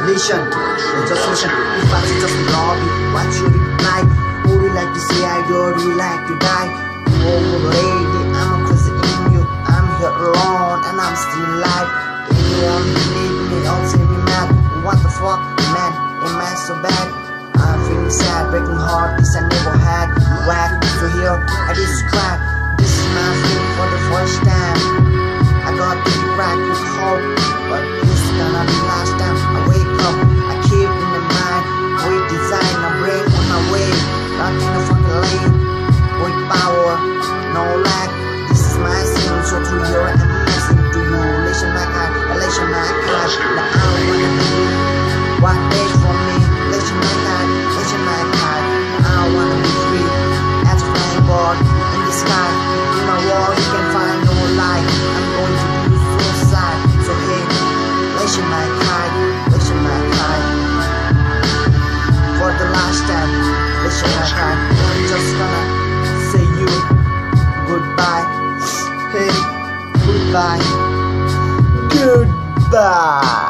listen, just listen. If I just love you, what you reply? Would you like to say I do, or do you like to die? Oh lady, I'm crazy in you. I'm here alone and I'm still alive. Anyone believe me, don't say me mad. What the fuck, man, am I so bad? I'm feeling sad, breaking heart, this I never had. Whack, so here, I describe. This is my feeling for the first time. I got to be cracked with hope, but this gonna be last time. I wake up, I keep in the mind, with design, I break on my way. Not in the fucking lane, with power, no lack. This is my sin, so through your amazing to you. Listen my kind, elation my kind. Now I wanna be what they for me. Listen my kind, listen my kind. I wanna be free as a flying bird in the sky. In my world you can find no light. I'm going to do suicide. So hey, listen my kind, listen my kind. For the last time, listen my kind. I'm just gonna say you goodbye. Hey, goodbye. Goodbye.